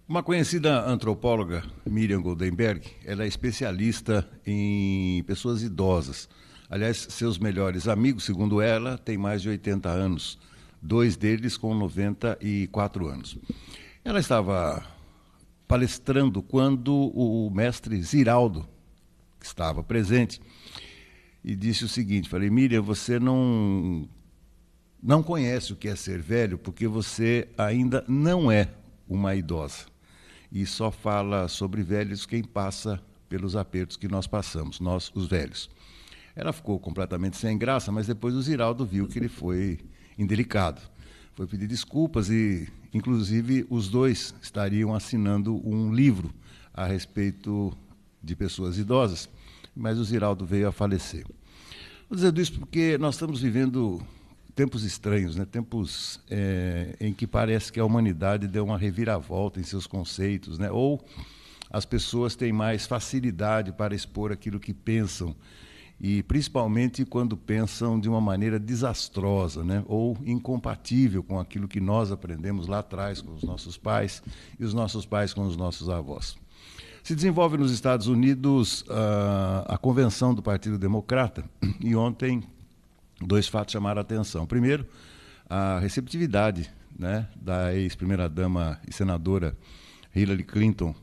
Uma conhecida antropóloga, Miriam Goldenberg, ela é especialista em pessoas idosas. Aliás, seus melhores amigos, segundo ela, têm mais de 80 anos, 2 deles com 94 anos. Ela estava palestrando quando o mestre Ziraldo, que estava presente, e disse o seguinte, falei, Miriam, você não conhece o que é ser velho porque você ainda não é uma idosa. E só fala sobre velhos quem passa pelos apertos que nós passamos, nós, os velhos. Ela ficou completamente sem graça, mas depois o Ziraldo viu que ele foi indelicado. Foi pedir desculpas e, inclusive, os dois estariam assinando um livro a respeito de pessoas idosas, mas o Ziraldo veio a falecer. Vou dizer isso porque nós estamos vivendo tempos estranhos, né? Tempos em que parece que a humanidade deu uma reviravolta em seus conceitos, né? Ou as pessoas têm mais facilidade para expor aquilo que pensam, e principalmente quando pensam de uma maneira desastrosa, né? Ou incompatível com aquilo que nós aprendemos lá atrás com os nossos pais e os nossos pais com os nossos avós. Se desenvolve nos Estados Unidos a convenção do Partido Democrata, e ontem 2 fatos chamaram a atenção. Primeiro, a receptividade, né, da ex-primeira-dama e senadora Hillary Clinton.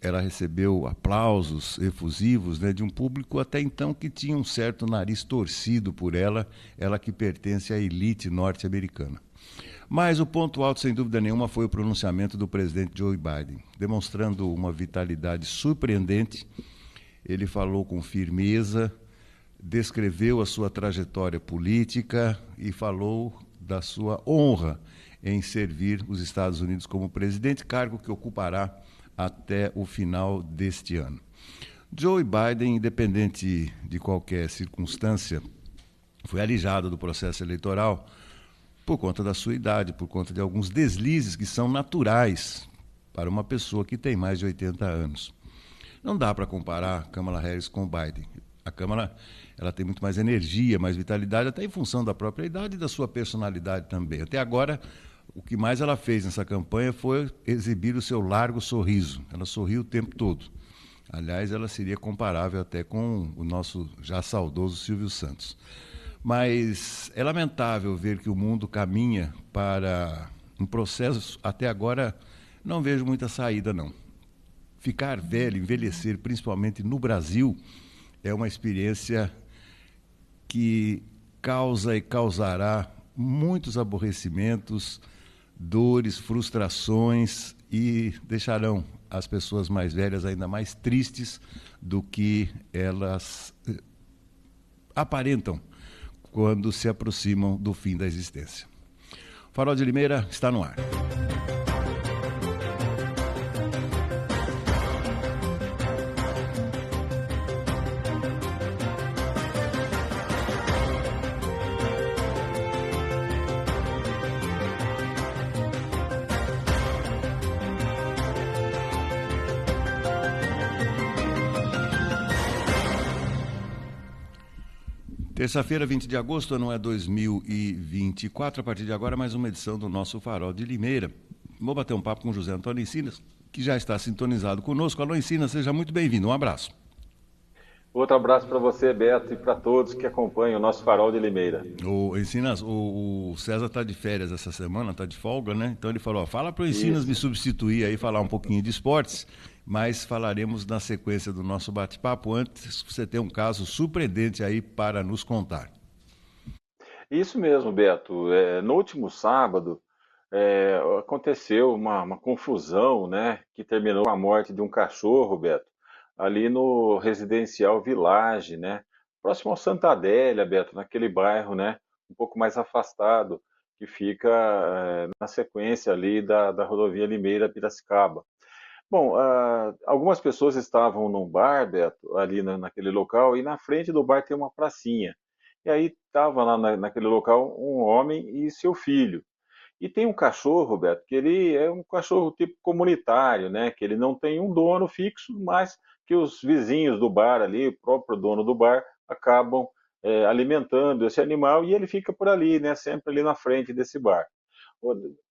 Ela recebeu aplausos efusivos, né, de um público até então que tinha um certo nariz torcido por ela, ela que pertence à elite norte-americana. Mas o ponto alto, sem dúvida nenhuma, foi o pronunciamento do presidente Joe Biden, demonstrando uma vitalidade surpreendente. Ele falou com firmeza, descreveu a sua trajetória política e falou da sua honra em servir os Estados Unidos como presidente, cargo que ocupará até o final deste ano. Joe Biden, independente de qualquer circunstância, foi alijado do processo eleitoral por conta da sua idade, por conta de alguns deslizes que são naturais para uma pessoa que tem mais de 80 anos. Não dá para comparar Kamala Harris com Biden. A Câmara, ela tem muito mais energia, mais vitalidade, até em função da própria idade e da sua personalidade também. Até agora, o que mais ela fez nessa campanha foi exibir o seu largo sorriso. Ela sorriu o tempo todo. Aliás, ela seria comparável até com o nosso já saudoso Silvio Santos. Mas é lamentável ver que o mundo caminha para um processo, até agora, não vejo muita saída, não. Ficar velho, envelhecer, principalmente no Brasil, é uma experiência que causa e causará muitos aborrecimentos, dores, frustrações e deixarão as pessoas mais velhas ainda mais tristes do que elas aparentam quando se aproximam do fim da existência. Farol de Limeira está no ar. Terça-feira, 20 de agosto, ano é 2024. A partir de agora, mais uma edição do nosso Farol de Limeira. Vou bater um papo com o José Antônio Encinas, que já está sintonizado conosco. Alô, Encinas, seja muito bem-vindo. Um abraço. Outro abraço para você, Beto, e para todos que acompanham o nosso Farol de Limeira. O Encinas, o César está de férias essa semana, está de folga, né? Então ele falou, fala para o Encinas me Isso. substituir aí, falar um pouquinho de esportes, mas falaremos na sequência do nosso bate-papo. Antes, você tem um caso surpreendente aí para nos contar. Isso mesmo, Beto. No último sábado, aconteceu uma confusão, né, que terminou com a morte de um cachorro, Beto, ali no residencial Village, né, próximo ao Santa Adélia, Beto, naquele bairro, né, um pouco mais afastado, que fica na sequência ali da rodovia Limeira-Piracicaba. Bom, algumas pessoas estavam num bar, Beto, ali naquele local, e na frente do bar tem uma pracinha. E aí estava lá naquele local um homem e seu filho. E tem um cachorro, Beto, que ele é um cachorro tipo comunitário, né? Que ele não tem um dono fixo, mas que os vizinhos do bar ali, o próprio dono do bar, acabam alimentando esse animal e ele fica por ali, né? Sempre ali na frente desse bar.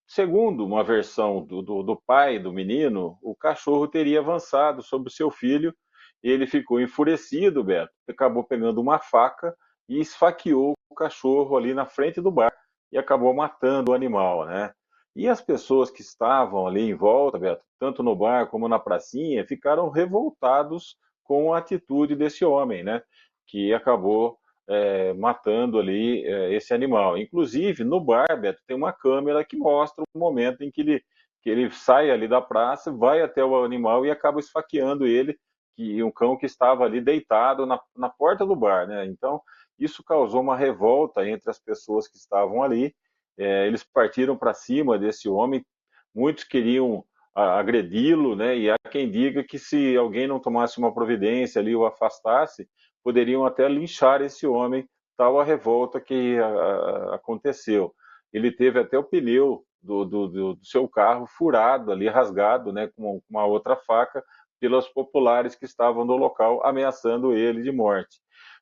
Segundo uma versão do pai do menino, o cachorro teria avançado sobre o seu filho e ele ficou enfurecido, Beto, acabou pegando uma faca e esfaqueou o cachorro ali na frente do bar e acabou matando o animal, né? E as pessoas que estavam ali em volta, Beto, tanto no bar como na pracinha, ficaram revoltados com a atitude desse homem, né? Que acabou matando ali esse animal. Inclusive, no bar, Beto, tem uma câmera que mostra o momento em que ele sai ali da praça, vai até o animal e acaba esfaqueando ele, um cão que estava ali deitado na porta do bar, né? Então, isso causou uma revolta entre as pessoas que estavam ali. Eles partiram para cima desse homem, muitos queriam agredi-lo, né? E há quem diga que se alguém não tomasse uma providência ali, o afastasse, poderiam até linchar esse homem, tal a revolta que aconteceu. Ele teve até o pneu do seu carro furado ali, rasgado, né, com uma outra faca, pelos populares que estavam no local, ameaçando ele de morte.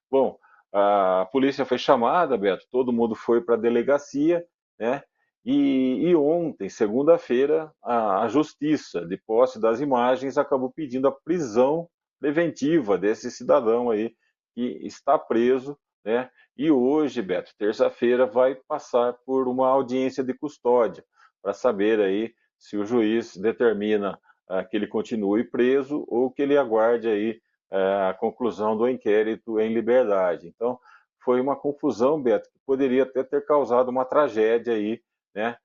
Bom, a polícia foi chamada, Beto, todo mundo foi para a delegacia, né? E ontem, segunda-feira, a justiça, de posse das imagens, acabou pedindo a prisão preventiva desse cidadão aí que está preso, né? E hoje, Beto, terça-feira, vai passar por uma audiência de custódia para saber aí se o juiz determina que ele continue preso ou que ele aguarde aí a conclusão do inquérito em liberdade. Então, foi uma confusão, Beto, que poderia até ter causado uma tragédia aí, né?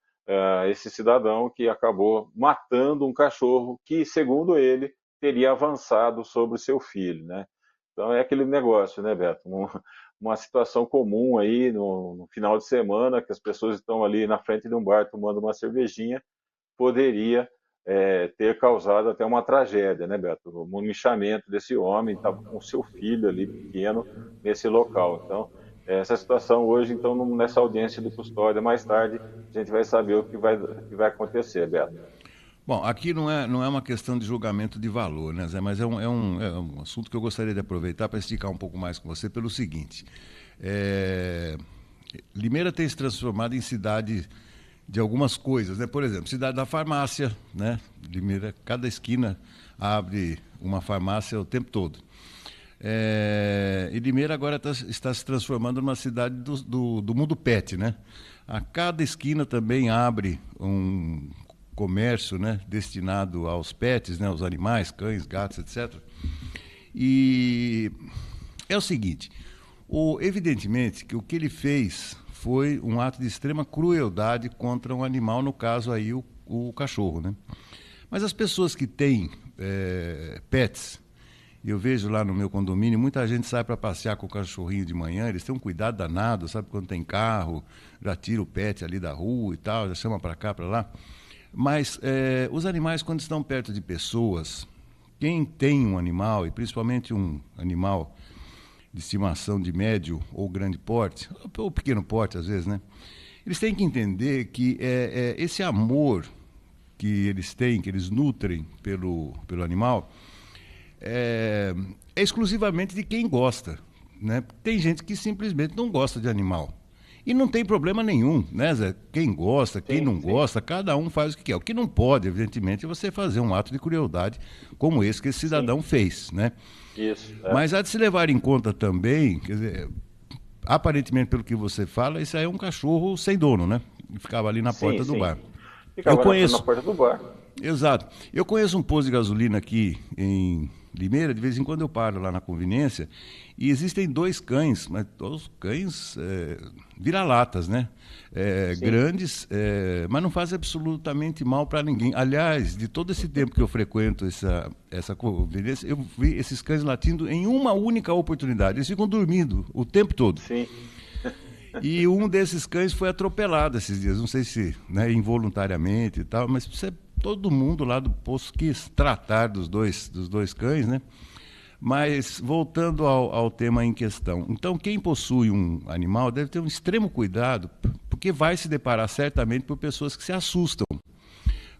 Esse cidadão que acabou matando um cachorro que, segundo ele, teria avançado sobre o seu filho, né? Então é aquele negócio, né, Beto? Uma situação comum aí no final de semana, que as pessoas estão ali na frente de um bar tomando uma cervejinha, poderia ter causado até uma tragédia, né, Beto? Um linchamento desse homem, estava com o seu filho ali pequeno nesse local. Então, essa situação hoje, então, nessa audiência de custódia, mais tarde, a gente vai saber o que vai acontecer, Beto. Bom, aqui não é uma questão de julgamento de valor, né, Zé? Mas é um assunto que eu gostaria de aproveitar para esticar um pouco mais com você pelo seguinte. É, Limeira tem se transformado em cidade de algumas coisas, né? Por exemplo, cidade da farmácia, né? Limeira, cada esquina abre uma farmácia o tempo todo. E Limeira agora está se transformando numa cidade do mundo pet, né? A cada esquina também abre um comércio, né, destinado aos pets, né, aos animais, cães, gatos, etc. E é o seguinte, evidentemente que o que ele fez foi um ato de extrema crueldade contra um animal, no caso aí o cachorro, né? Mas as pessoas que têm pets, eu vejo lá no meu condomínio, muita gente sai para passear com o cachorrinho de manhã, eles têm um cuidado danado, sabe, quando tem carro, já tira o pet ali da rua e tal, já chama para cá, para lá. Mas os animais, quando estão perto de pessoas, quem tem um animal, e principalmente um animal de estimação de médio ou grande porte, ou pequeno porte às vezes, né? Eles têm que entender que esse amor que eles têm, que eles nutrem pelo animal, é exclusivamente de quem gosta. né? Tem gente que simplesmente não gosta de animal. E não tem problema nenhum, né, Zé? Quem gosta, quem Sim, não sim. gosta, cada um faz o que quer. O que não pode, evidentemente, é você fazer um ato de crueldade como esse que esse Sim. cidadão fez, né? Isso. É. Mas há de se levar em conta também, quer dizer, aparentemente, pelo que você fala, isso aí é um cachorro sem dono, né? Que ficava ali na Sim, porta do sim. bar. Eu Ficava na conheço, porta do bar. exato. Eu conheço um posto de gasolina aqui em Limeira, de vez em quando eu paro lá na conveniência, e existem dois cães, mas os cães vira-latas, né? Sim. Grandes, mas não fazem absolutamente mal para ninguém. Aliás, de todo esse tempo que eu frequento essa conveniência, eu vi esses cães latindo em uma única oportunidade. Eles ficam dormindo o tempo todo. Sim. E um desses cães foi atropelado esses dias, não sei se, né, involuntariamente e tal, mas todo mundo lá do posto quis tratar dos dois cães, né? Mas voltando ao tema em questão. Então, quem possui um animal deve ter um extremo cuidado, porque vai se deparar certamente por pessoas que se assustam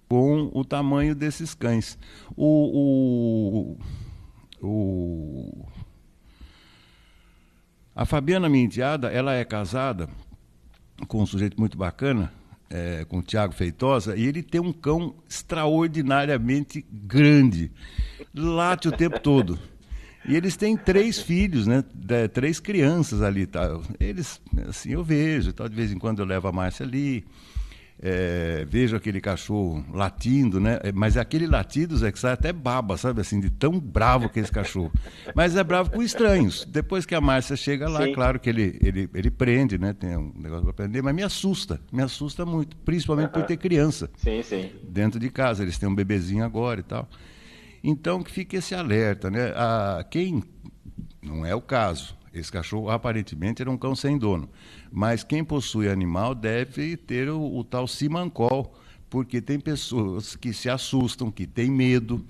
com o tamanho desses cães. O, a Fabiana, minha enteada, ela é casada com um sujeito muito bacana, com o Tiago Feitosa, e ele tem um cão extraordinariamente grande. Late o tempo todo. E eles têm 3 filhos, né? 3 crianças ali, tá? Eles, assim, eu vejo, tal, de vez em quando eu levo a Márcia ali, vejo aquele cachorro latindo, né? Mas aquele latido, Zé, que sai até baba, sabe? Assim, de tão bravo que é esse cachorro. Mas é bravo com estranhos. Depois que a Márcia chega lá, Sim. claro que ele prende, né? Tem um negócio para prender, mas me assusta muito, principalmente por Aham. ter criança Sim, sim. dentro de casa. Eles têm um bebezinho agora e tal. Então, que fique esse alerta, né? Quem não é o caso. Esse cachorro aparentemente era um cão sem dono. Mas quem possui animal deve ter o tal simancol, porque tem pessoas que se assustam, que têm medo.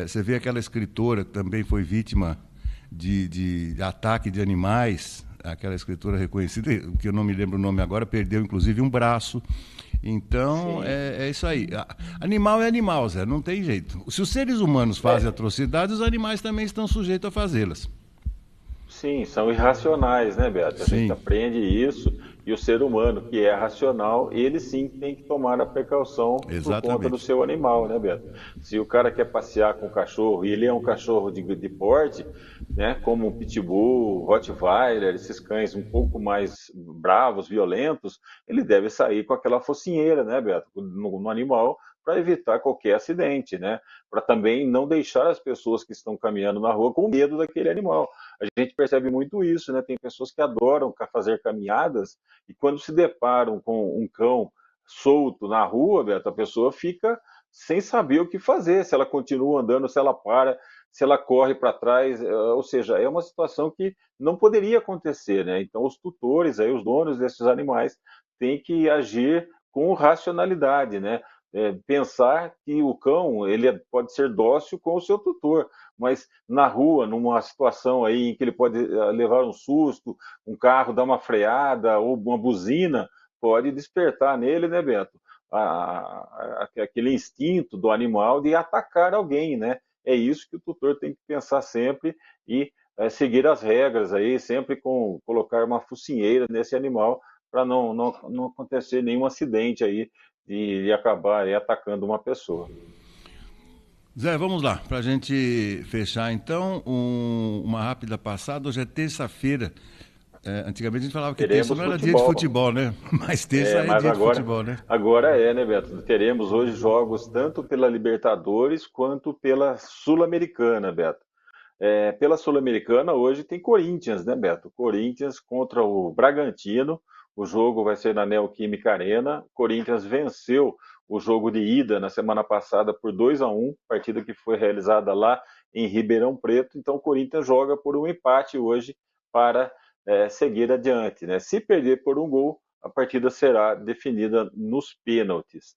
Você vê aquela escritora que também foi vítima de ataque de animais, aquela escritora reconhecida, que eu não me lembro o nome agora, perdeu inclusive um braço. Então, Sim. é isso aí. Animal é animal, Zé, não tem jeito. Se os seres humanos fazem É, atrocidades, os animais também estão sujeitos a fazê-las. sim, são irracionais, né, Beto? A gente Sim, aprende isso e o ser humano, que é racional, ele sim tem que tomar a precaução por conta do exatamente. seu animal, né, Beto? Se o cara quer passear com o cachorro e ele é um cachorro de porte, né, como um pitbull, Rottweiler, esses cães um pouco mais bravos, violentos, ele deve sair com aquela focinheira, né, Beto, no animal para evitar qualquer acidente, né? Para também não deixar as pessoas que estão caminhando na rua com medo daquele animal. A gente percebe muito isso, né? Tem pessoas que adoram fazer caminhadas e quando se deparam com um cão solto na rua, Beto, a pessoa fica sem saber o que fazer, se ela continua andando, se ela para, se ela corre para trás, ou seja, é uma situação que não poderia acontecer, né? Então os tutores, aí, os donos desses animais, têm que agir com racionalidade, né? Pensar que o cão ele pode ser dócil com o seu tutor, mas na rua, numa situação aí em que ele pode levar um susto, um carro dar uma freada ou uma buzina, pode despertar nele, né, Beto? Aquele instinto do animal de atacar alguém, né? É isso que o tutor tem que pensar sempre e seguir as regras aí, sempre colocar uma focinheira nesse animal para não acontecer nenhum acidente aí de acabar aí atacando uma pessoa. Zé, vamos lá, para a gente fechar então, uma rápida passada. Hoje é terça-feira. Antigamente a gente falava que terça Teremos não era dia de futebol. futebol, né? Mas terça é Mas dia de futebol, né? agora é, né, Beto? Teremos hoje jogos tanto pela Libertadores quanto pela Sul-Americana, Beto. Pela Sul-Americana, hoje tem Corinthians, né, Beto? Corinthians contra o Bragantino. O jogo vai ser na Neoquímica Arena. Corinthians venceu o jogo de ida na semana passada por 2-1, partida que foi realizada lá em Ribeirão Preto. Então, o Corinthians joga por um empate hoje para seguir adiante, né? Se perder por um gol, a partida será definida nos pênaltis.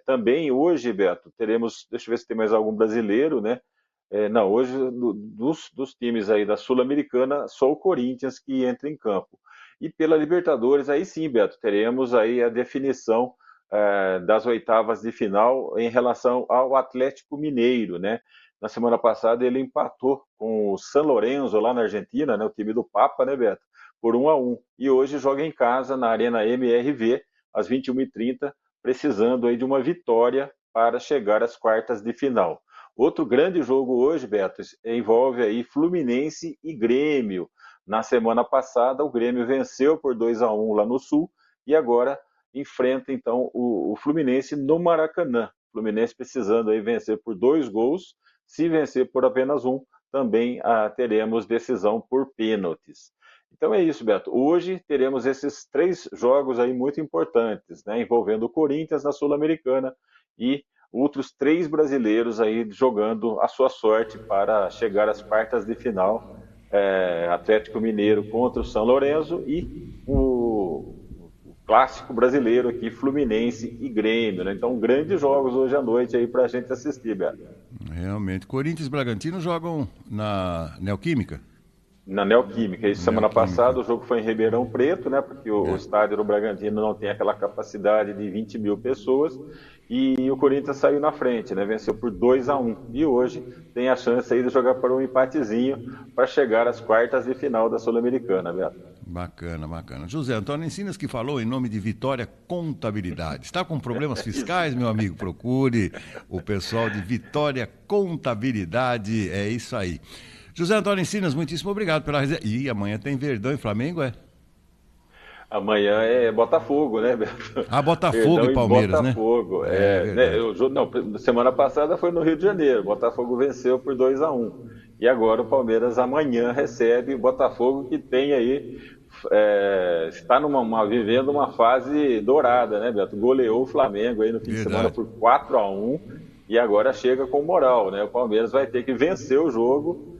Também hoje, Beto, teremos, deixa eu ver se tem mais algum brasileiro, né? Não, hoje dos times aí da Sul-Americana, só o Corinthians que entra em campo. E pela Libertadores, aí sim, Beto, teremos aí a definição das oitavas de final em relação ao Atlético Mineiro, né? na semana passada ele empatou com o San Lorenzo lá na Argentina, né, o time do Papa, né, Beto? Por 1-1. E hoje joga em casa na Arena MRV, às 21h30, precisando aí de uma vitória para chegar às quartas de final. Outro grande jogo hoje, Beto, envolve aí Fluminense e Grêmio. Na semana passada, o Grêmio venceu por 2-1 lá no Sul e agora enfrenta então o Fluminense no Maracanã. O Fluminense precisando aí vencer por 2 gols. Se vencer por apenas um, também teremos decisão por pênaltis. Então é isso, Beto. Hoje teremos esses 3 jogos aí muito importantes, né, envolvendo o Corinthians na Sul-Americana e outros 3 brasileiros aí jogando a sua sorte para chegar às quartas de final. Atlético Mineiro contra o São Lourenço e o clássico brasileiro aqui, Fluminense e Grêmio, né? Então, grandes jogos hoje à noite aí para a gente assistir, Beto. Realmente. Corinthians e Bragantino jogam na Neoquímica? Na Neoquímica. Isso, semana passada o jogo foi em Ribeirão Preto, né? Porque o estádio do Bragantino não tem aquela capacidade de 20 mil pessoas. E o Corinthians saiu na frente, né? Venceu por 2-1. E hoje tem a chance aí de jogar por um empatezinho para chegar às quartas de final da Sul-Americana, Beto. Bacana, bacana. José Antônio Encinas, que falou em nome de Vitória Contabilidade. Está com problemas fiscais, meu amigo? Procure o pessoal de Vitória Contabilidade. É isso aí. José Antônio Encinas, muitíssimo obrigado pela resenha. E amanhã tem Verdão e Flamengo, é? Amanhã é Botafogo, né, Beto? Botafogo e Palmeiras, Botafogo, né? Não, semana passada foi no Rio de Janeiro. Botafogo venceu por 2-1. E agora o Palmeiras amanhã recebe o Botafogo, que tem aí, está vivendo uma fase dourada, né, Beto? Goleou o Flamengo aí no fim de semana por 4-1 e agora chega com moral, né? O Palmeiras vai ter que vencer o jogo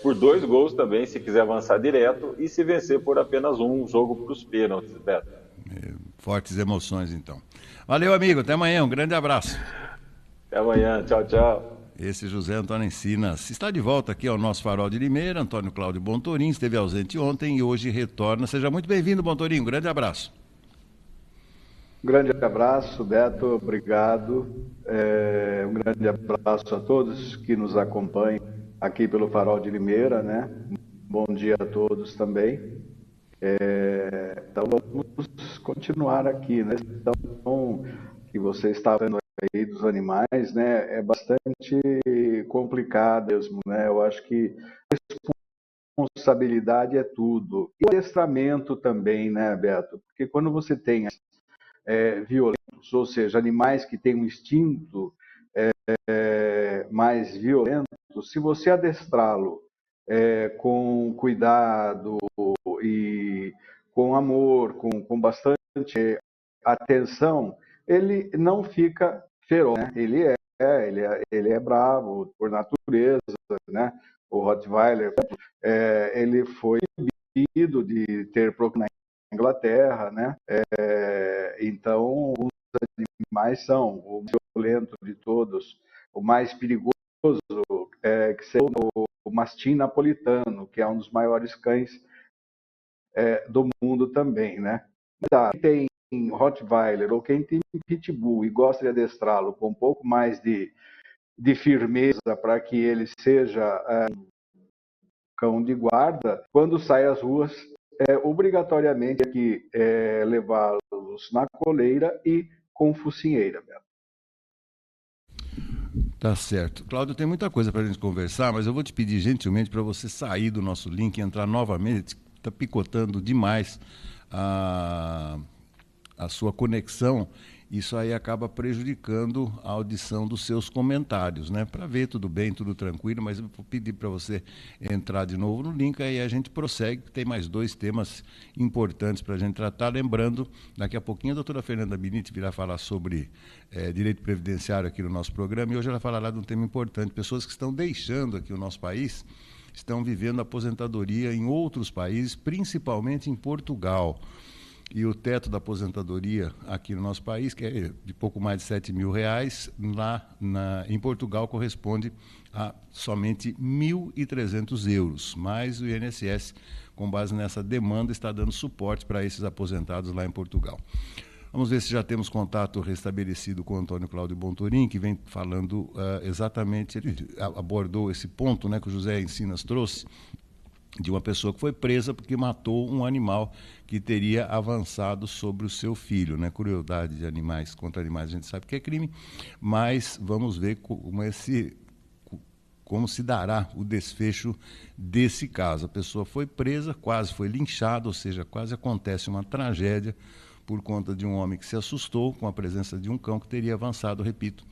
por 2 gols também, se quiser avançar direto, e se vencer por apenas um jogo para os pênaltis, Beto. Fortes emoções, então. Valeu, amigo. Até amanhã. Um grande abraço. Até amanhã. Tchau, tchau. Esse José Antônio Encinas está de volta aqui ao nosso Farol de Limeira. Antônio Cláudio Bontorim esteve ausente ontem e hoje retorna. Seja muito bem-vindo, Bontorim. Um grande abraço. Um grande abraço, Beto. Obrigado. Um grande abraço a todos que nos acompanham aqui pelo Farol de Limeira, né? Bom dia a todos também. Então vamos continuar aqui, né? Então, que você está vendo aí dos animais, né? É bastante complicado mesmo, né? Eu acho que responsabilidade é tudo. E o adestramento também, né, Beto? Porque quando você tem violentos, ou seja, animais que têm um instinto mais violento, se você adestrá-lo com cuidado e com amor, com bastante atenção, ele não fica feroz, né? Ele é bravo por natureza, né? O Rottweiler, ele foi proibido de ter procreação na Inglaterra, né? Então, os animais são o mais violento de todos, o mais perigoso, que seria o mastim napolitano, que é um dos maiores cães do mundo também, né? Quem tem Rottweiler ou quem tem Pitbull e gosta de adestrá-lo com um pouco mais de firmeza para que ele seja cão de guarda, quando sai às ruas, obrigatoriamente tem que levá-los na coleira e com focinheira, Beto. Tá certo. Cláudio, tem muita coisa para a gente conversar, mas eu vou te pedir gentilmente para você sair do nosso link e entrar novamente. Está picotando demais a sua conexão. Isso aí acaba prejudicando a audição dos seus comentários, né? Para ver tudo bem, tudo tranquilo, mas eu vou pedir para você entrar de novo no link, aí a gente prossegue, tem mais 2 temas importantes para a gente tratar. Lembrando, daqui a pouquinho a doutora Fernanda Benite virá falar sobre direito previdenciário aqui no nosso programa, e hoje ela falará de um tema importante. Pessoas que estão deixando aqui o nosso país, estão vivendo aposentadoria em outros países, principalmente em Portugal. E o teto da aposentadoria aqui no nosso país, que é de pouco mais de R$7.000, em Portugal corresponde a somente €1.300. Mas o INSS, com base nessa demanda, está dando suporte para esses aposentados lá em Portugal. Vamos ver se já temos contato restabelecido com o Antônio Cláudio Bontorin, que vem falando exatamente, ele abordou esse ponto, né, que o José Encinas trouxe, de uma pessoa que foi presa porque matou um animal que teria avançado sobre o seu filho, né? Crueldade de animais contra animais, a gente sabe que é crime, mas vamos ver como se dará o desfecho desse caso. A pessoa foi presa, quase foi linchada, ou seja, quase acontece uma tragédia por conta de um homem que se assustou com a presença de um cão que teria avançado, repito,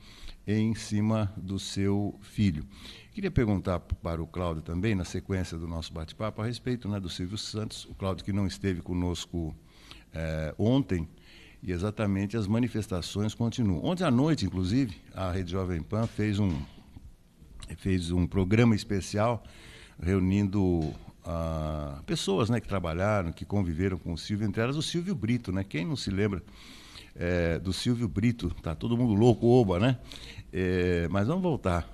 em cima do seu filho. Queria perguntar para o Cláudio também, na sequência do nosso bate-papo, a respeito, né, do Silvio Santos, o Cláudio que não esteve conosco ontem, e exatamente as manifestações continuam. Ontem à noite, inclusive, a Rede Jovem Pan fez um programa especial reunindo pessoas, né, que trabalharam, que conviveram com o Silvio, entre elas o Silvio Brito, né? Quem não se lembra do Silvio Brito? Tá todo mundo louco, oba, né? Mas vamos voltar.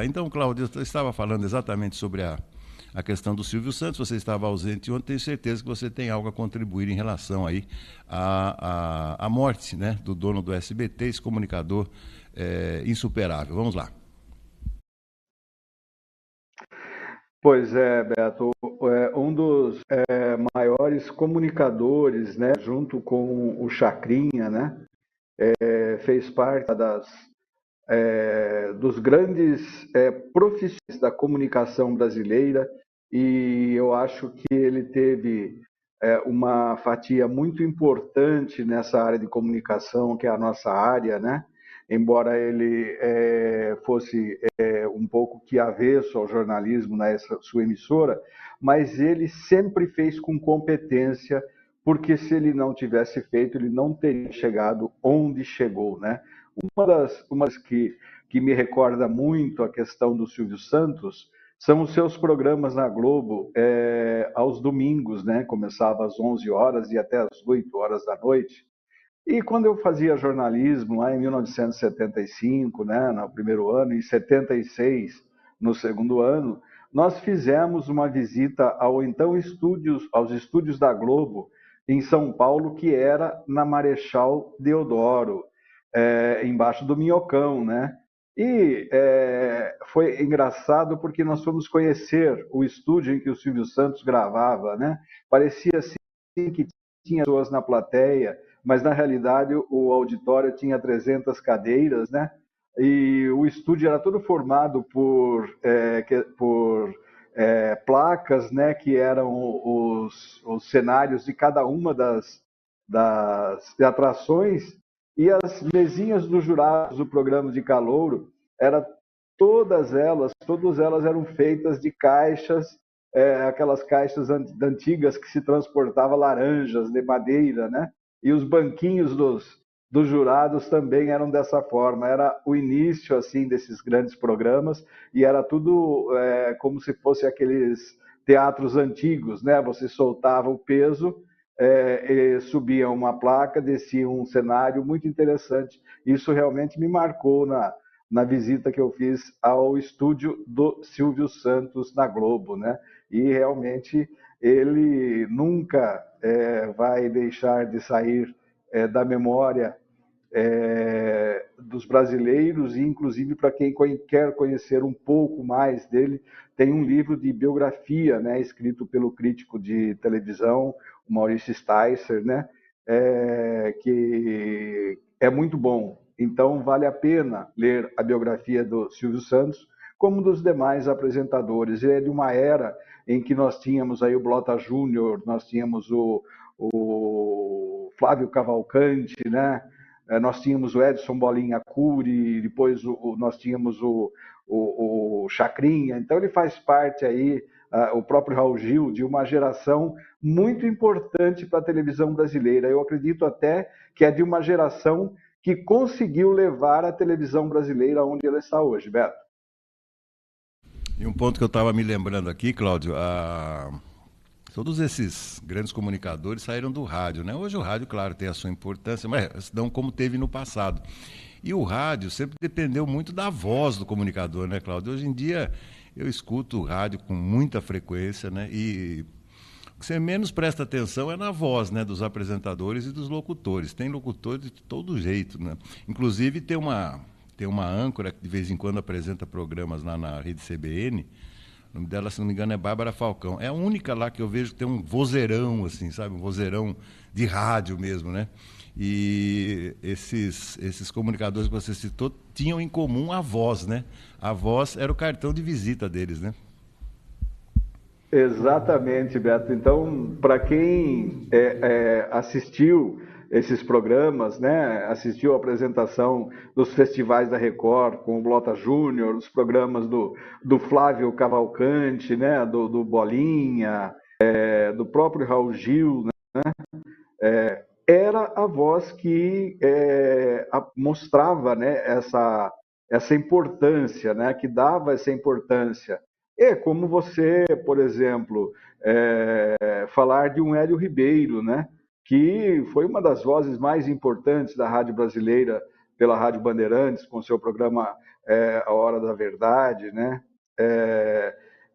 Então, Cláudio, eu estava falando exatamente sobre a questão do Silvio Santos, você estava ausente ontem, tenho certeza que você tem algo a contribuir em relação aí à morte, né, do dono do SBT, esse comunicador insuperável. Vamos lá. Pois é, Beto, um dos maiores comunicadores, né, junto com o Chacrinha, né, fez parte dos grandes profissionais da comunicação brasileira, e eu acho que ele teve uma fatia muito importante nessa área de comunicação, que é a nossa área, né? Embora ele fosse um pouco que avesso ao jornalismo nessa sua emissora, mas ele sempre fez com competência, porque se ele não tivesse feito, ele não teria chegado onde chegou, né? Uma das que me recorda muito a questão do Silvio Santos são os seus programas na Globo aos domingos, né? Começava às 11 horas e até às 8 horas da noite. E quando eu fazia jornalismo, lá em 1975, né, no primeiro ano, em 76, no segundo ano, nós fizemos uma visita aos estúdios da Globo, em São Paulo, que era na Marechal Deodoro, embaixo do Minhocão, né? E foi engraçado porque nós fomos conhecer o estúdio em que o Silvio Santos gravava, né? Parecia assim que tinha pessoas na plateia, mas na realidade o auditório tinha 300 cadeiras, né? E o estúdio era todo formado por placas, né? Que eram os cenários de cada uma das atrações, e as mesinhas dos jurados do programa de calouro, todas elas eram feitas de caixas, aquelas caixas antigas que se transportava laranjas de madeira, né? E os banquinhos dos jurados também eram dessa forma. Era o início assim desses grandes programas, e era tudo como se fosse aqueles teatros antigos, né? Você soltava o peso, subia uma placa, descia um cenário muito interessante. Isso realmente me marcou na visita que eu fiz ao estúdio do Silvio Santos na Globo, né? E realmente ele nunca vai deixar de sair da memória dos brasileiros, e inclusive para quem quer conhecer um pouco mais dele, tem um livro de biografia, né, escrito pelo crítico de televisão, o Maurício Sticer, né, que é muito bom. Então vale a pena ler a biografia do Silvio Santos, como dos demais apresentadores. Ele é de uma era em que nós tínhamos aí o Blota Júnior, nós tínhamos o Flávio Cavalcante, né? Nós tínhamos o Edson Bolinha Cury, depois nós tínhamos o Chacrinha. Então ele faz parte aí, o próprio Raul Gil, de uma geração muito importante para a televisão brasileira. Eu acredito até que é de uma geração que conseguiu levar a televisão brasileira onde ela está hoje, Beto. E um ponto que eu estava me lembrando aqui, Cláudio, todos esses grandes comunicadores saíram do rádio, né? Hoje o rádio, claro, tem a sua importância, mas não como teve no passado. E o rádio sempre dependeu muito da voz do comunicador, né, Cláudio? Hoje em dia eu escuto o rádio com muita frequência, né? E que você menos presta atenção é na voz, né, dos apresentadores e dos locutores. Tem locutores de todo jeito, né? Inclusive tem uma âncora que de vez em quando apresenta programas lá na rede CBN. O nome dela, se não me engano, é Bárbara Falcão. É a única lá que eu vejo que tem um vozeirão, assim, sabe? Um vozeirão de rádio mesmo, né? E esses comunicadores que você citou tinham em comum a voz, né? A voz era o cartão de visita deles, né? Exatamente, Beto. Então, para quem assistiu esses programas, né, assistiu a apresentação dos festivais da Record com o Blota Júnior, os programas do Flávio Cavalcante, né, do Bolinha, do próprio Raul Gil, né, era a voz que mostrava, né, essa importância, né, que dava essa importância. É como você, por exemplo, falar de um Hélio Ribeiro, né, que foi uma das vozes mais importantes da rádio brasileira pela Rádio Bandeirantes, com seu programa A Hora da Verdade, né?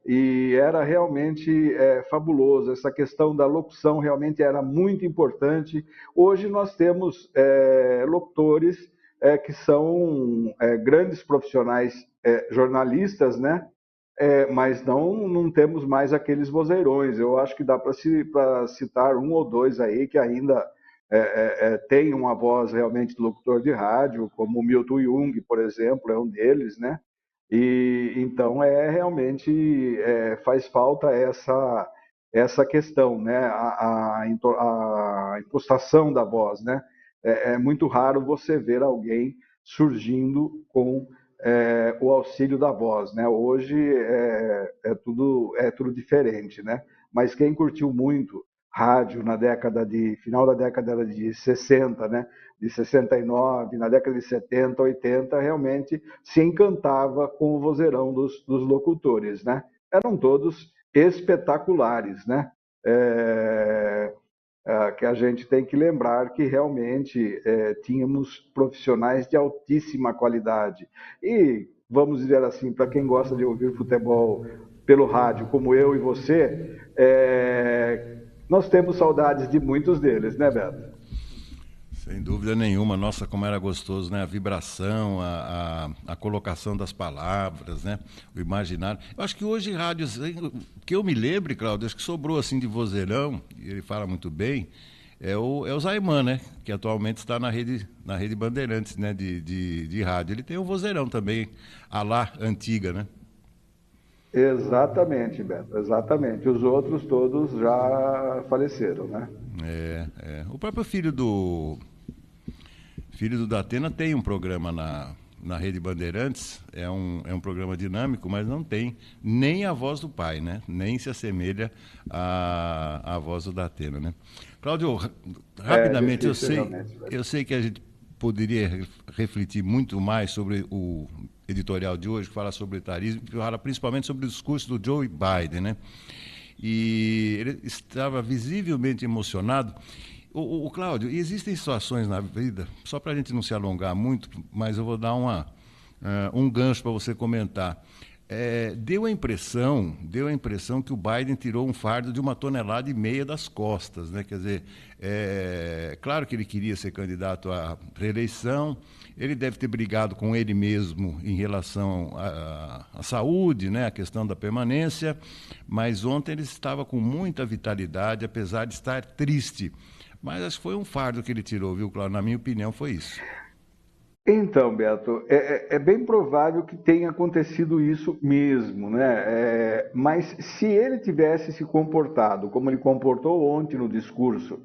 E era realmente fabuloso. Essa questão da locução realmente era muito importante. Hoje nós temos locutores que são grandes profissionais, jornalistas, né? Mas não temos mais aqueles vozeirões. Eu acho que dá para citar um ou dois aí que ainda tem uma voz realmente de locutor de rádio, como o Milton Jung, por exemplo, é um deles, né? E então realmente faz falta essa questão, né? A impostação da voz, né? É muito raro você ver alguém surgindo com o auxílio da voz, né? Hoje é tudo diferente, né? Mas quem curtiu muito rádio na final da década de 60, né? De 69, na década de 70, 80, realmente se encantava com o vozeirão dos locutores, né? Eram todos espetaculares, né? Que a gente tem que lembrar que realmente tínhamos profissionais de altíssima qualidade. E, vamos dizer assim, para quem gosta de ouvir futebol pelo rádio, como eu e você, nós temos saudades de muitos deles, né, Beto? Sem dúvida nenhuma. Nossa, como era gostoso, né? A vibração, a colocação das palavras, né? O imaginário. Eu acho que hoje rádios, que eu me lembre, Cláudio, acho que sobrou assim de vozeirão, e ele fala muito bem, é o Zaiman, né? Que atualmente está na rede Bandeirantes, né? De rádio. Ele tem um vozeirão também, a lá antiga, né? Exatamente, Beto, exatamente. Os outros todos já faleceram, né? O próprio filho do Datena tem um programa na Rede Bandeirantes, é um programa dinâmico, mas não tem nem a voz do pai, né? Nem se assemelha à voz do Datena, né? Cláudio, rapidamente, eu sei que a gente poderia refletir muito mais sobre o editorial de hoje, que fala sobre o etarismo, que fala principalmente sobre o discurso do Joe Biden, né? E ele estava visivelmente emocionado. O Cláudio, existem situações na vida, só para a gente não se alongar muito, mas eu vou dar um gancho para você comentar. Deu a impressão que o Biden tirou um fardo de 1,5 toneladas das costas, né? Quer dizer, claro que ele queria ser candidato à reeleição, ele deve ter brigado com ele mesmo em relação à saúde, né? A questão da permanência, mas ontem ele estava com muita vitalidade, apesar de estar triste. Mas acho que foi um fardo que ele tirou, viu, Cláudio? Na minha opinião, foi isso. Então, Beto, é bem provável que tenha acontecido isso mesmo, né? Mas se ele tivesse se comportado como ele comportou ontem no discurso,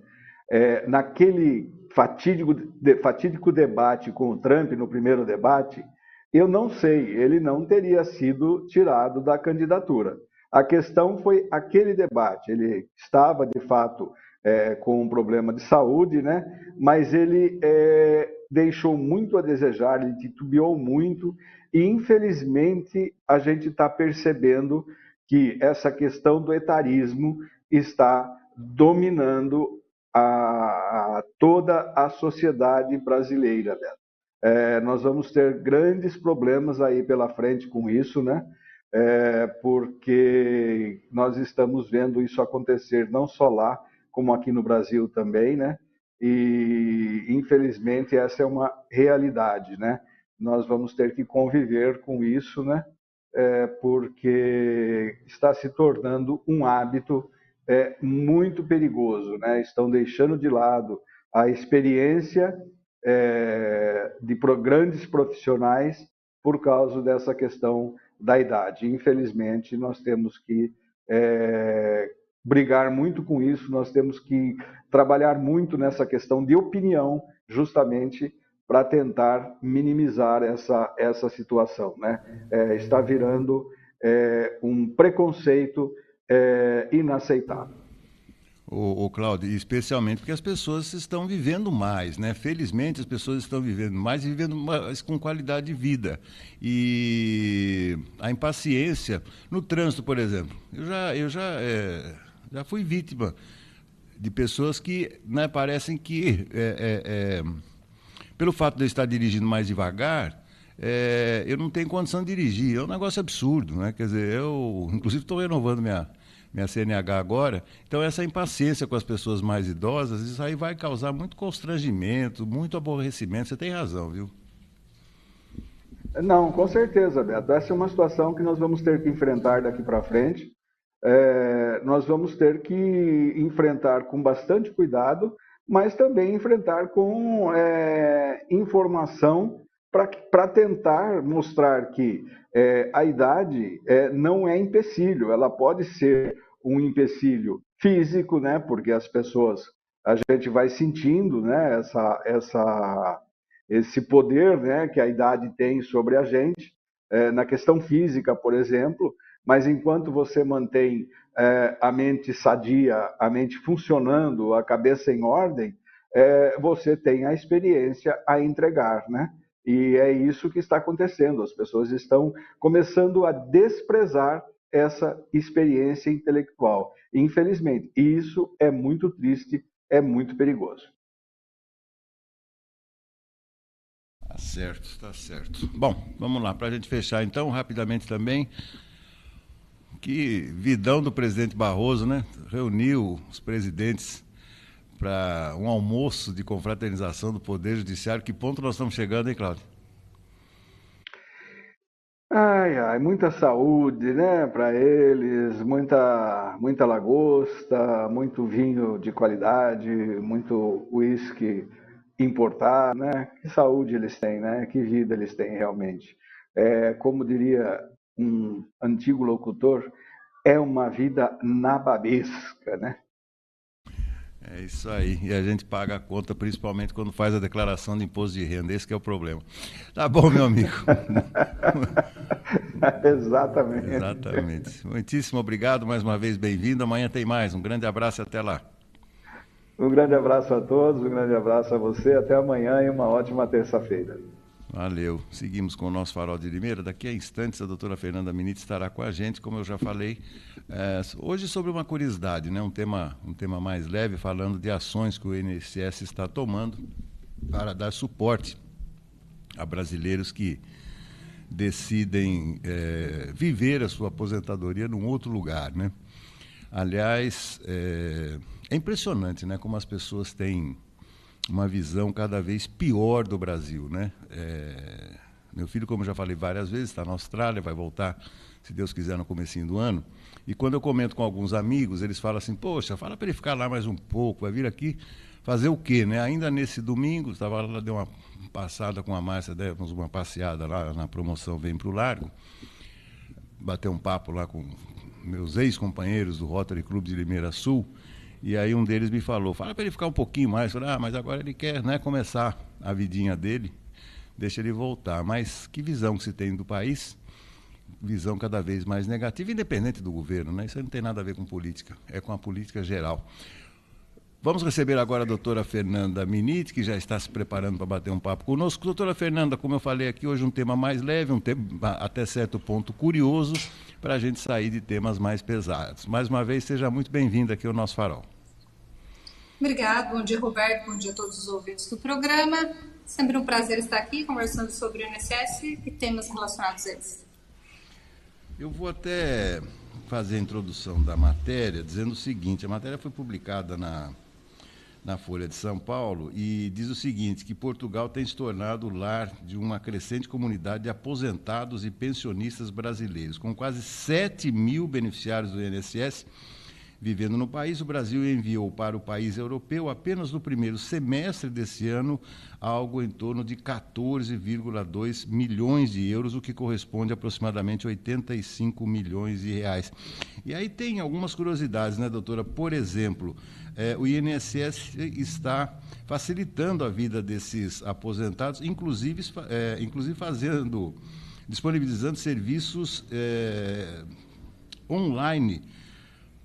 naquele fatídico debate com o Trump, no primeiro debate, eu não sei, ele não teria sido tirado da candidatura. A questão foi aquele debate, ele estava, de fato, com um problema de saúde, né? Mas ele deixou muito a desejar, ele titubeou muito, e infelizmente a gente está percebendo que essa questão do etarismo está dominando toda a sociedade brasileira, Beto. Nós vamos ter grandes problemas aí pela frente com isso, né? porque nós estamos vendo isso acontecer não só lá, como aqui no Brasil também, né? E, infelizmente, essa é uma realidade, né? Nós vamos ter que conviver com isso, né? Porque está se tornando um hábito muito perigoso, né? Estão deixando de lado a experiência de grandes profissionais por causa dessa questão da idade. Infelizmente, nós temos que brigar muito com isso, nós temos que trabalhar muito nessa questão de opinião, justamente para tentar minimizar essa situação, né? Está virando um preconceito inaceitável. O Cláudio, especialmente porque as pessoas estão vivendo mais, né? Felizmente as pessoas estão vivendo mais e vivendo mais com qualidade de vida. E a impaciência no trânsito, por exemplo, eu já fui vítima de pessoas que, né, parecem que pelo fato de eu estar dirigindo mais devagar, eu não tenho condição de dirigir. É um negócio absurdo, né? Quer dizer, eu, inclusive, estou renovando minha CNH agora. Então, essa impaciência com as pessoas mais idosas, isso aí vai causar muito constrangimento, muito aborrecimento. Você tem razão, viu? Não, com certeza, Beto. Essa é uma situação que nós vamos ter que enfrentar daqui para frente. Nós vamos ter que enfrentar com bastante cuidado, mas também enfrentar com informação para tentar mostrar que a idade não é empecilho, ela pode ser um empecilho físico, né? Porque as pessoas, a gente vai sentindo, né, esse poder, né, que a idade tem sobre a gente, na questão física, por exemplo, mas enquanto você mantém a mente sadia, a mente funcionando, a cabeça em ordem, você tem a experiência a entregar, né? E é isso que está acontecendo. As pessoas estão começando a desprezar essa experiência intelectual. Infelizmente, isso é muito triste, é muito perigoso. Tá certo, tá certo. Bom, vamos lá, para a gente fechar então, rapidamente também, que vidão do presidente Barroso, né? Reuniu os presidentes para um almoço de confraternização do Poder Judiciário. Que ponto nós estamos chegando, hein, Cláudio? Muita saúde, né, para eles, muita lagosta, muito vinho de qualidade, muito uísque importado, né? Que saúde eles têm, né? Que vida eles têm realmente. Como diria um antigo locutor, é uma vida nababesca, né? É isso aí. E a gente paga a conta, principalmente quando faz a declaração de imposto de renda. Esse que é o problema. Tá bom, meu amigo. Exatamente. Exatamente. Muitíssimo obrigado, mais uma vez bem-vindo. Amanhã tem mais. Um grande abraço e até lá. Um grande abraço a todos, um grande abraço a você. Até amanhã e uma ótima terça-feira. Valeu. Seguimos com o nosso Farol de Limeira. Daqui a instantes a doutora Fernanda Miniti estará com a gente, como eu já falei, hoje sobre uma curiosidade, né? Um tema mais leve, falando de ações que o INSS está tomando para dar suporte a brasileiros que decidem viver a sua aposentadoria num outro lugar, né? Aliás, é impressionante, né? Como as pessoas têm uma visão cada vez pior do Brasil, né? Meu filho, como eu já falei várias vezes, está na Austrália, vai voltar, se Deus quiser, no comecinho do ano. E quando eu comento com alguns amigos, eles falam assim, poxa, fala para ele ficar lá mais um pouco, vai vir aqui fazer o quê, né? Ainda nesse domingo, estava lá, deu uma passada com a Márcia, demos uma passeada lá na promoção Vem Pro Largo, bater um papo lá com meus ex-companheiros do Rotary Clube de Limeira Sul. E aí um deles me falou, fala para ele ficar um pouquinho mais. Eu falei, mas agora ele quer, né, começar a vidinha dele, deixa ele voltar. Mas que visão que se tem do país, visão cada vez mais negativa, independente do governo, né? Isso aí não tem nada a ver com política, é com a política geral. Vamos receber agora a doutora Fernanda Miniti, que já está se preparando para bater um papo conosco. Doutora Fernanda, como eu falei aqui, hoje um tema mais leve, um tema até certo ponto curioso, para a gente sair de temas mais pesados. Mais uma vez, seja muito bem-vinda aqui ao nosso Farol. Obrigada, bom dia, Roberto, bom dia a todos os ouvintes do programa. Sempre um prazer estar aqui conversando sobre o INSS e temas relacionados a eles. Eu vou até fazer a introdução da matéria dizendo o seguinte: a matéria foi publicada na Folha de São Paulo e diz o seguinte, que Portugal tem se tornado o lar de uma crescente comunidade de aposentados e pensionistas brasileiros. Com quase 7 mil beneficiários do INSS vivendo no país, o Brasil enviou para o país europeu, apenas no primeiro semestre desse ano, algo em torno de 14,2 milhões de euros, o que corresponde a aproximadamente 85 milhões de reais. E aí tem algumas curiosidades, né, doutora? Por exemplo, o INSS está facilitando a vida desses aposentados, inclusive disponibilizando serviços online,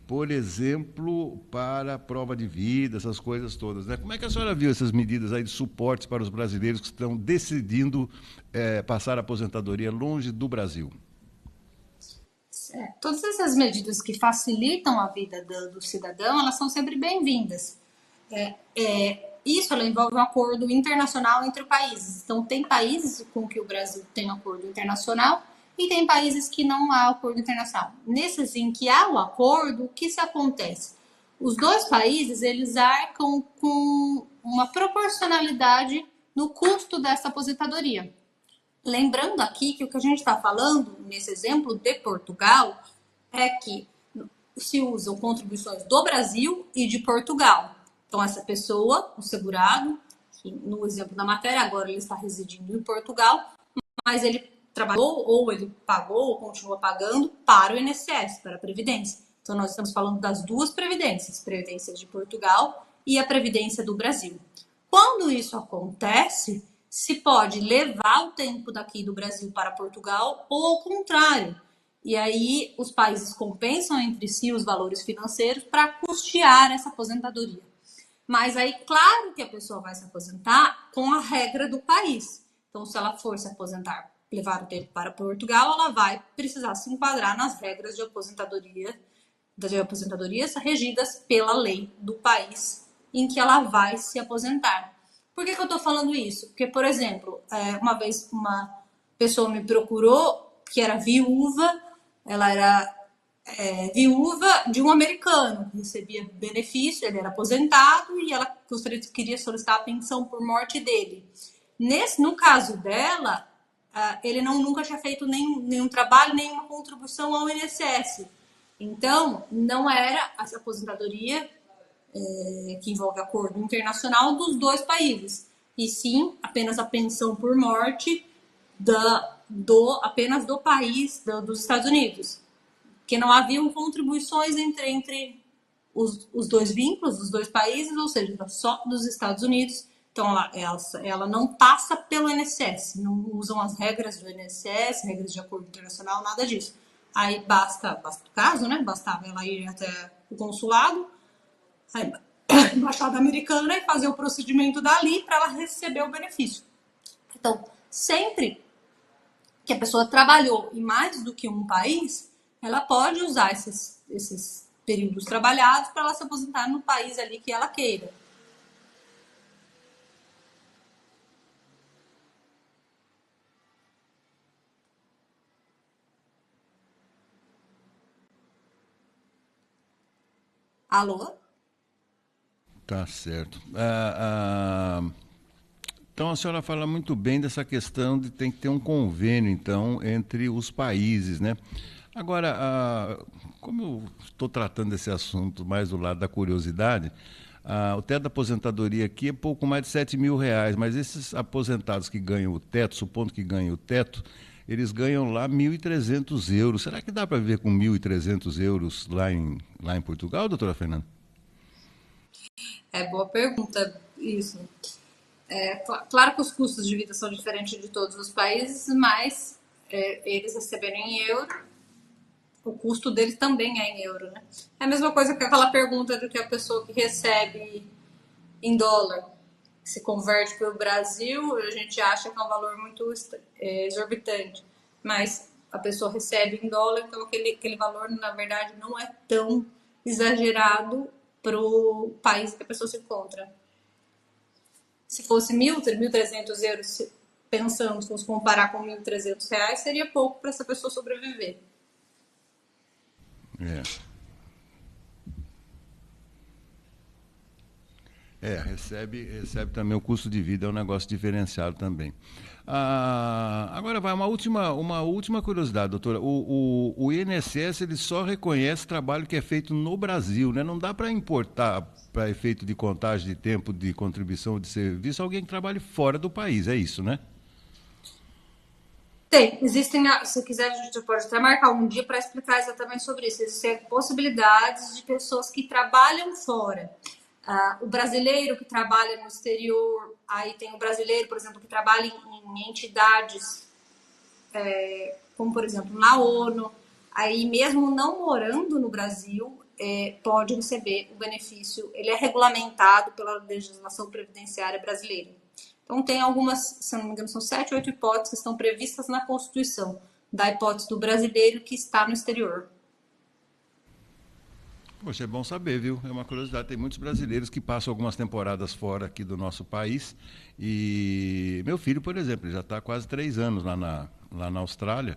por exemplo, para prova de vida, essas coisas todas, né? Como é que a senhora viu essas medidas aí de suporte para os brasileiros que estão decidindo passar a aposentadoria longe do Brasil? Todas essas medidas que facilitam a vida do cidadão, elas são sempre bem-vindas. Isso ela envolve um acordo internacional entre países. Então, tem países com que o Brasil tem um acordo internacional e tem países que não há acordo internacional. Nesses em que há o acordo, o que se acontece? Os dois países, eles arcam com uma proporcionalidade no custo dessa aposentadoria. Lembrando aqui que o que a gente está falando, nesse exemplo de Portugal, é que se usam contribuições do Brasil e de Portugal. Então, essa pessoa, o segurado, que no exemplo da matéria, agora ele está residindo em Portugal, mas ele trabalhou, ou ele pagou, ou continua pagando para o INSS, para a Previdência. Então, nós estamos falando das duas previdências, Previdência de Portugal e a Previdência do Brasil. Quando isso acontece, se pode levar o tempo daqui do Brasil para Portugal ou ao contrário. E aí, os países compensam entre si os valores financeiros para custear essa aposentadoria. Mas aí, claro que a pessoa vai se aposentar com a regra do país. Então, se ela for se aposentar, levar o tempo para Portugal, ela vai precisar se enquadrar nas regras de aposentadorias regidas pela lei do país em que ela vai se aposentar. Por que eu estou falando isso? Porque, por exemplo, uma vez uma pessoa me procurou que era viúva, ela era viúva de um americano que recebia benefício, ele era aposentado e ela queria solicitar a pensão por morte dele. No caso dela, ele nunca tinha feito nenhum trabalho, nenhuma contribuição ao INSS. Então, não era essa aposentadoria que envolve acordo internacional dos dois países, e sim apenas a pensão por morte apenas do país, dos Estados Unidos, que não haviam contribuições entre os dois vínculos dos dois países, ou seja, só dos Estados Unidos. Então, ela não passa pelo INSS, não usam as regras do INSS, regras de acordo internacional, nada disso. Aí basta o caso, né? Bastava ela ir até o consulado, a embaixada americana, e fazer o procedimento dali para ela receber o benefício. Então, sempre que a pessoa trabalhou em mais do que um país, ela pode usar esses períodos trabalhados para ela se aposentar no país ali que ela queira. Alô? Tá certo. Então, a senhora fala muito bem dessa questão de tem que ter um convênio, então, entre os países, né? Agora, como eu estou tratando desse assunto mais do lado da curiosidade, o teto da aposentadoria aqui é pouco mais de 7 mil reais, mas esses aposentados que ganham o teto, supondo que ganhem o teto, eles ganham lá 1.300 euros. Será que dá para viver com 1.300 euros lá em Portugal, doutora Fernanda? Boa pergunta, isso. Claro que os custos de vida são diferentes de todos os países, mas eles receberem em euro, o custo deles também é em euro, né? É a mesma coisa que aquela pergunta do que a pessoa que recebe em dólar, que se converte para o Brasil, a gente acha que é um valor muito exorbitante, mas a pessoa recebe em dólar, então aquele valor, na verdade, não é tão exagerado para o país que a pessoa se encontra. Se fosse 1.300 euros, pensando, se fosse comparar com 1.300 reais, seria pouco para essa pessoa sobreviver. É. Recebe também o custo de vida, é um negócio diferenciado também. Agora vai uma última curiosidade, doutora. O INSS ele só reconhece trabalho que é feito no Brasil, né? Não dá para importar, para efeito de contagem de tempo de contribuição de serviço, alguém que trabalhe fora do país, é isso, né? Tem, se quiser, a gente pode até marcar um dia para explicar exatamente sobre isso. Existem possibilidades de pessoas que trabalham fora. O brasileiro que trabalha no exterior, aí tem o brasileiro, por exemplo, que trabalha em entidades, como por exemplo na ONU, aí mesmo não morando no Brasil, pode receber o benefício, ele é regulamentado pela legislação previdenciária brasileira. Então tem algumas, se não me engano, são 7 ou 8 hipóteses que estão previstas na Constituição, da hipótese do brasileiro que está no exterior. Poxa, é bom saber, viu? É uma curiosidade. Tem muitos brasileiros que passam algumas temporadas fora aqui do nosso país. E meu filho, por exemplo, já está há quase 3 anos lá na Austrália.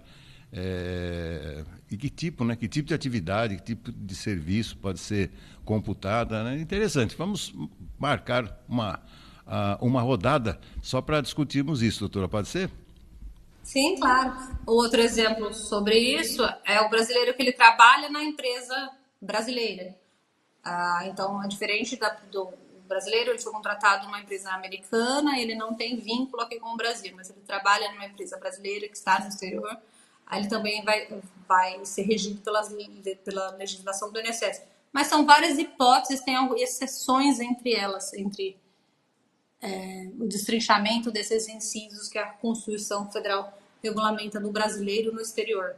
E que tipo, né? Que tipo de atividade, que tipo de serviço pode ser computada, né? Interessante. Vamos marcar uma rodada só para discutirmos isso, doutora. Pode ser? Sim, claro. Outro exemplo sobre isso é o brasileiro que ele trabalha na empresa brasileira. Então, é diferente do brasileiro, ele foi contratado numa empresa americana, ele não tem vínculo aqui com o Brasil, mas ele trabalha numa empresa brasileira que está no exterior, aí ele também vai ser regido pela legislação do INSS. Mas são várias hipóteses, tem exceções entre elas, entre o destrinchamento desses incisos que a Constituição Federal regulamenta do brasileiro no exterior.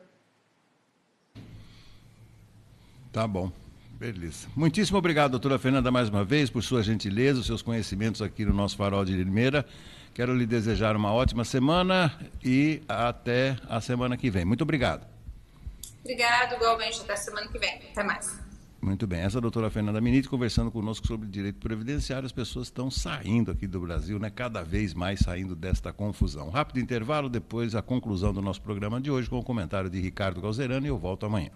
Tá bom, beleza. Muitíssimo obrigado, doutora Fernanda, mais uma vez, por sua gentileza, os seus conhecimentos aqui no nosso Farol de Limeira. Quero lhe desejar uma ótima semana e até a semana que vem. Muito obrigado. Obrigado, igualmente, até a semana que vem. Até mais. Muito bem, essa é a doutora Fernanda Miniti conversando conosco sobre direito previdenciário. As pessoas estão saindo aqui do Brasil, né? Cada vez mais saindo desta confusão. Rápido intervalo, depois a conclusão do nosso programa de hoje com o comentário de Ricardo Galzerano e eu volto amanhã.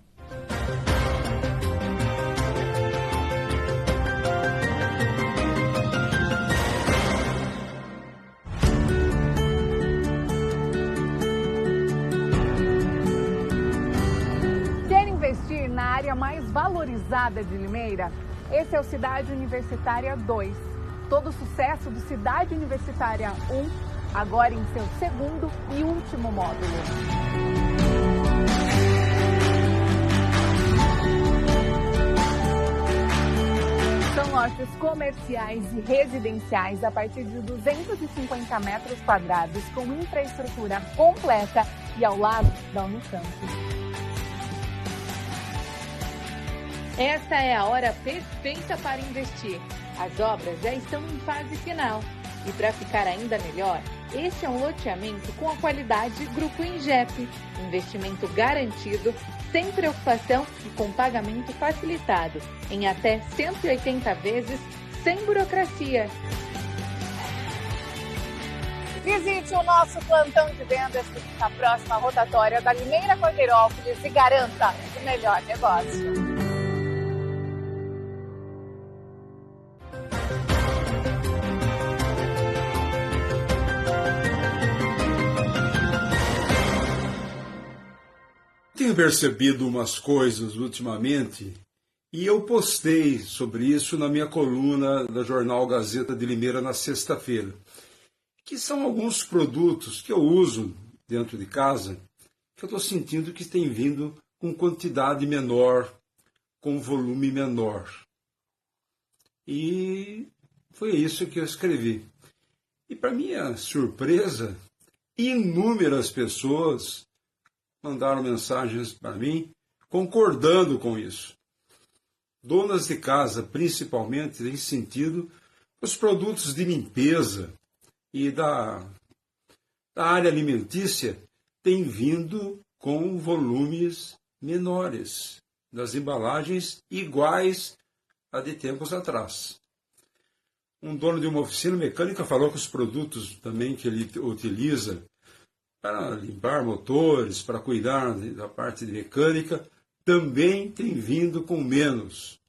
Na área mais valorizada de Limeira, esse é o Cidade Universitária 2. Todo o sucesso do Cidade Universitária 1, agora em seu segundo e último módulo. São lojas comerciais e residenciais a partir de 250 metros quadrados, com infraestrutura completa e ao lado da Unicamp. Esta é a hora perfeita para investir. As obras já estão em fase final. E para ficar ainda melhor, este é um loteamento com a qualidade Grupo Ingep. Investimento garantido, sem preocupação e com pagamento facilitado. Em até 180 vezes, sem burocracia. Visite o nosso plantão de vendas que fica próximo à rotatória da Limeira Cordeirópolis e garanta o melhor negócio. Tenho percebido umas coisas ultimamente e eu postei sobre isso na minha coluna da Jornal Gazeta de Limeira na sexta-feira, que são alguns produtos que eu uso dentro de casa que eu estou sentindo que tem vindo com quantidade menor, com volume menor. E foi isso que eu escrevi. E para minha surpresa, inúmeras pessoas mandaram mensagens para mim concordando com isso. Donas de casa, principalmente, têm sentido que os produtos de limpeza e da área alimentícia têm vindo com volumes menores, das embalagens iguais a de tempos atrás. Um dono de uma oficina mecânica falou que os produtos também que ele utiliza para limpar motores, para cuidar da parte de mecânica, também tem vindo com menos.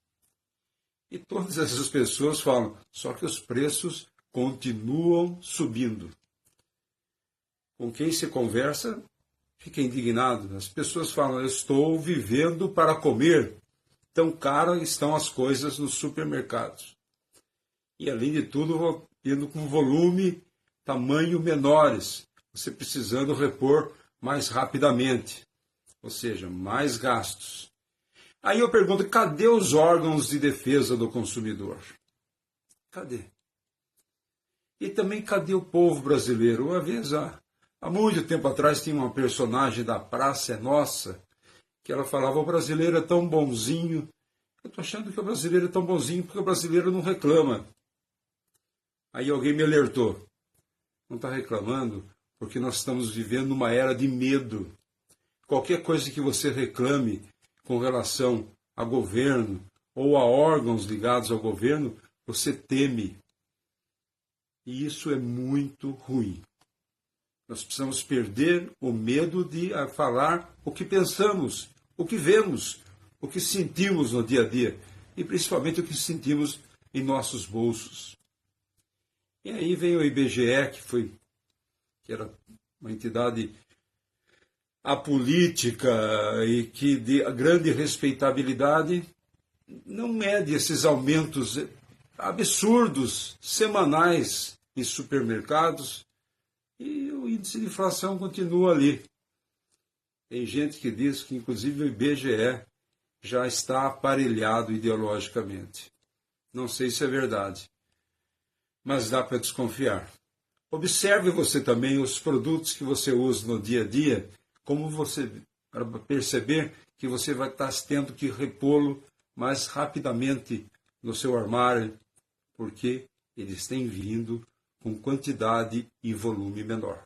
E todas essas pessoas falam, só que os preços continuam subindo. Com quem se conversa, fica indignado. As pessoas falam, eu estou vivendo para comer. Tão caras estão as coisas nos supermercados. E, além de tudo, indo com volume, tamanho menores. Você precisando repor mais rapidamente. Ou seja, mais gastos. Aí eu pergunto, cadê os órgãos de defesa do consumidor? Cadê? E também cadê o povo brasileiro? Uma vez, há muito tempo atrás, tinha uma personagem da Praça é Nossa, que ela falava, o brasileiro é tão bonzinho. Eu estou achando que o brasileiro é tão bonzinho porque o brasileiro não reclama. Aí alguém me alertou. Não está reclamando porque nós estamos vivendo uma era de medo. Qualquer coisa que você reclame com relação a governo ou a órgãos ligados ao governo, você teme. E isso é muito ruim. Nós precisamos perder o medo de falar o que pensamos, o que vemos, o que sentimos no dia a dia e principalmente o que sentimos em nossos bolsos. E aí vem o IBGE, que era uma entidade apolítica e que de grande respeitabilidade, não mede esses aumentos absurdos, semanais em supermercados, e o índice de inflação continua ali. Tem gente que diz que, inclusive, o IBGE já está aparelhado ideologicamente. Não sei se é verdade, mas dá para desconfiar. Observe você também os produtos que você usa no dia a dia, como você, para perceber que você vai estar tendo que repô-lo mais rapidamente no seu armário, porque eles têm vindo com quantidade e volume menor.